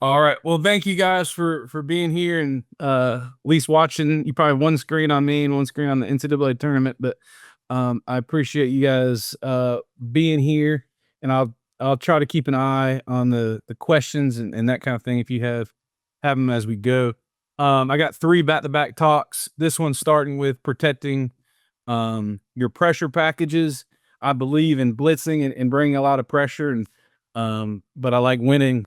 All right. Well, thank you guys for being here and at least watching. You probably have one screen on me and one screen on the NCAA tournament, but I appreciate you guys being here, and I'll try to keep an eye on the questions and that kind of thing if you have them as we go. I got three back-to-back talks. This one starting with protecting your pressure packages. I believe in blitzing and bringing a lot of pressure, and but I like winning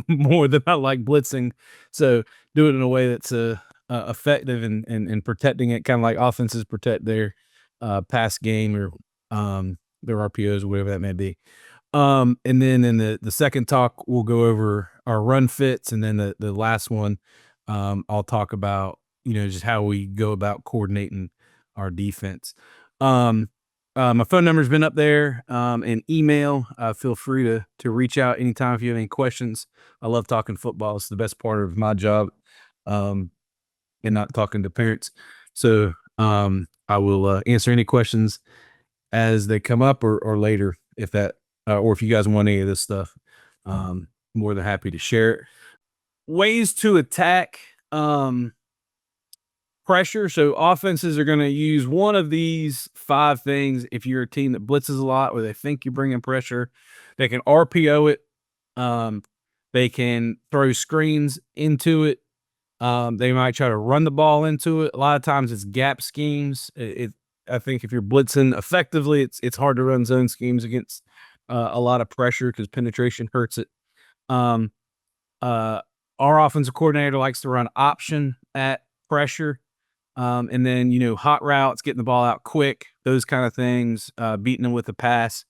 more than I like blitzing. So do it in a way that's effective and protecting it, kind of like offenses protect their pass game or their RPOs or whatever that may be. And then in the second talk, we'll go over our run fits, and then the last one, I'll talk about just how we go about coordinating our defense. My phone number's been up there, and email. Feel free to reach out anytime if you have any questions. I love talking football. It's the best part of my job, and not talking to parents. So I will answer any questions as they come up or later if that or if you guys want any of this stuff. More than happy to share it. Ways to attack pressure. So offenses are going to use one of these five things. If you're a team that blitzes a lot or they think you're bringing pressure, they can RPO it. They can throw screens into it. They might try to run the ball into it. A lot of times it's gap schemes. I think if you're blitzing effectively, it's hard to run zone schemes against a lot of pressure because penetration hurts it. Our offensive coordinator likes to run option at pressure. And then, hot routes, getting the ball out quick, those kind of things, beating them with a pass,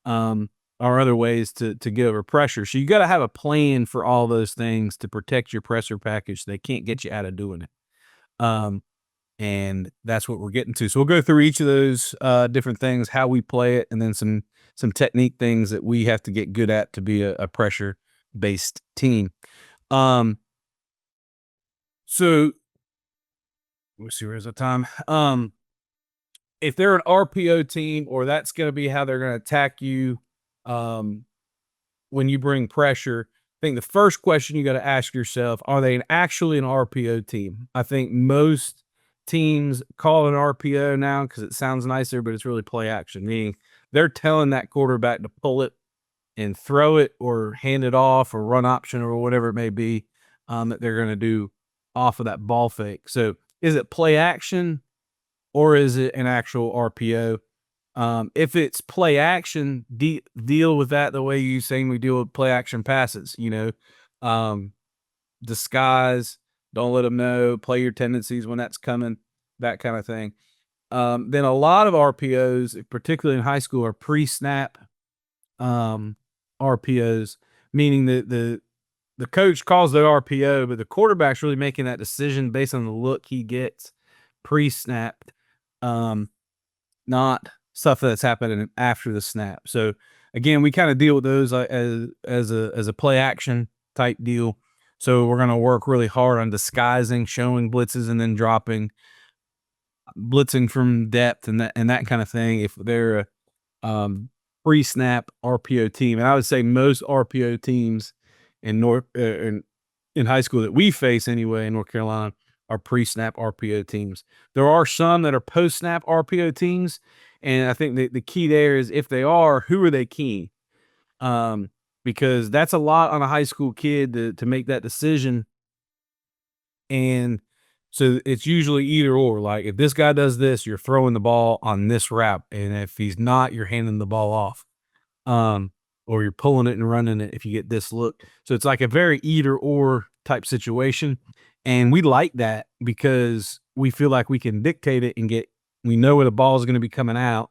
are other ways to get over pressure. So you got to have a plan for all those things to protect your pressure package. They can't get you out of doing it. And that's what we're getting to. So we'll go through each of those different things, how we play it, and then some technique things that we have to get good at to be a pressure-based team. So let's see, where's the time? If they're an RPO team, or that's going to be how they're going to attack you when you bring pressure, I think the first question you got to ask yourself, are they actually an RPO team? I think most teams call it an RPO now because it sounds nicer, but it's really play action, meaning they're telling that quarterback to pull it and throw it or hand it off or run option or whatever it may be that they're going to do off of that ball fake. So is it play action or is it an actual RPO? If it's play action, deal with that the way you saying we deal with play action passes. Disguise, don't let them know, play your tendencies when that's coming, that kind of thing. Then a lot of RPOs, particularly in high school, are pre-snap RPOs, meaning that the coach calls the RPO, but the quarterback's really making that decision based on the look he gets pre-snapped, not stuff that's happening after the snap. So again, we kind of deal with those as a play action type deal. So we're going to work really hard on disguising, showing blitzes, and then dropping, blitzing from depth and that kind of thing. If they're a pre-snap RPO team, and I would say most RPO teams in high school that we face anyway in North Carolina are pre-snap RPO teams. There are some that are post-snap RPO teams, and I think the key there is if they are, who are they keying? Because that's a lot on a high school kid to make that decision. And so it's usually either or. Like if this guy does this, you're throwing the ball on this route, and if he's not, you're handing the ball off. Or you're pulling it and running it if you get this look. So it's like a very either or type situation. And we like that because we feel like we can dictate it and we know where the ball is going to be coming out.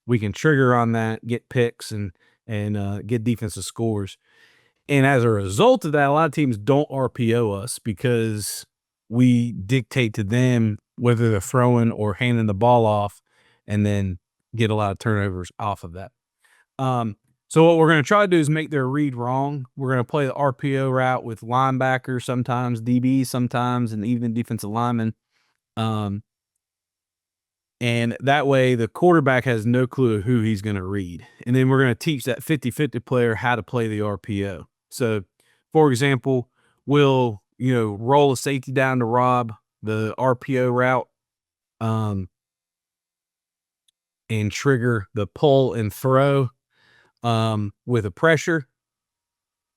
We can trigger on that, get picks and get defensive scores. And as a result of that, a lot of teams don't RPO us because we dictate to them whether they're throwing or handing the ball off, and then get a lot of turnovers off of that. So what we're going to try to do is make their read wrong. We're going to play the RPO route with linebackers sometimes, DB sometimes, and even defensive linemen. And that way the quarterback has no clue who he's going to read. And then we're going to teach that 50-50 player how to play the RPO. So for example, will, roll a safety down to rob the RPO route, and trigger the pull and throw, with a pressure.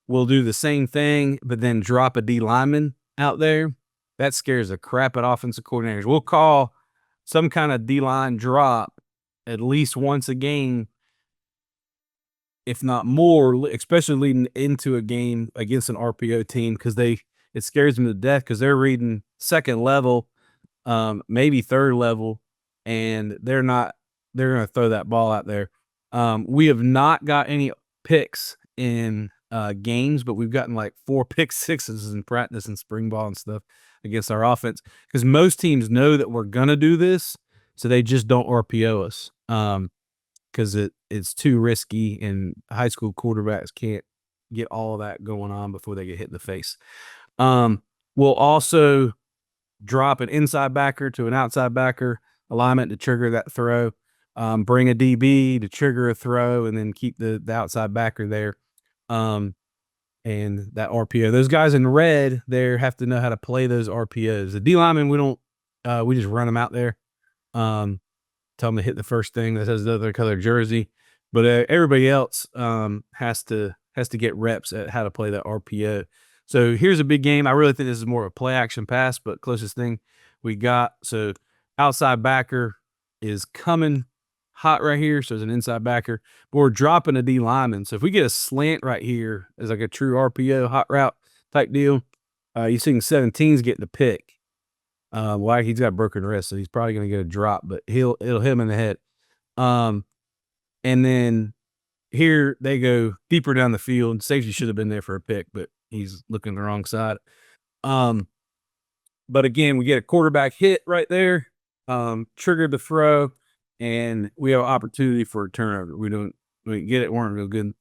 We'll do the same thing, but then drop a D lineman out there. That scares the crap out of offensive coordinators. We'll call some kind of D line drop at least once a game, if not more, especially leading into a game against an RPO team, because it scares them to death because they're reading second level, maybe third level, and they're going to throw that ball out there. We have not got any picks in games, but we've gotten like 4 pick sixes in practice and spring ball and stuff against our offense, because most teams know that we're going to do this, so they just don't RPO us. Because it's too risky, and high school quarterbacks can't get all of that going on before they get hit in the face. We'll also drop an inside backer to an outside backer alignment to trigger that throw. Bring a DB to trigger a throw, and then keep the outside backer there. And that RPO. Those guys in red there have to know how to play those RPOs. The D linemen, we just run them out there. Tell them to hit the first thing that has the other color jersey, but everybody else has to get reps at how to play that RPO. So here's a big game. I really think this is more of a play action pass, but closest thing we got. So outside backer is coming hot right here. So it's an inside backer, but we're dropping a D lineman. So if we get a slant right here as like a true RPO hot route type deal, you're seeing 17's getting the pick. Well, he's got broken wrist, so he's probably going to get a drop, but it'll hit him in the head. And then here they go deeper down the field. Safety should have been there for a pick, but he's looking the wrong side. But again, we get a quarterback hit right there, triggered the throw, and we have an opportunity for a turnover. We weren't real good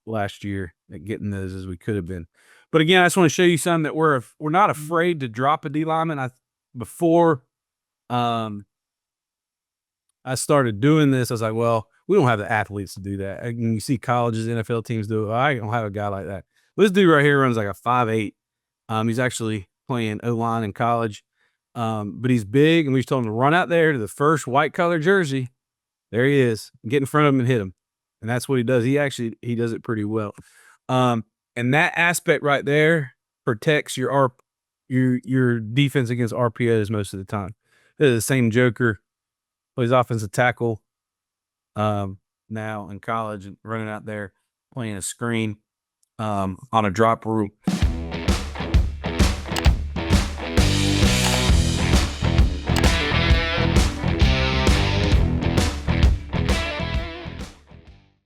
last year at getting those as we could have been. But again, I just want to show you something that we're not afraid to drop a D lineman. Before I started doing this, I was like, well, we don't have the athletes to do that. And you see colleges, NFL teams do it. Well, I don't have a guy like that. But this dude right here runs like a 5'8". He's actually playing O-line in college. But he's big, and we just told him to run out there to the first white color jersey. There he is. Get in front of him and hit him. And that's what he does. He does it pretty well. And that aspect right there protects your defense against RPOs most of the time. They're the same joker, plays offensive tackle now in college, and running out there playing a screen on a drop rule.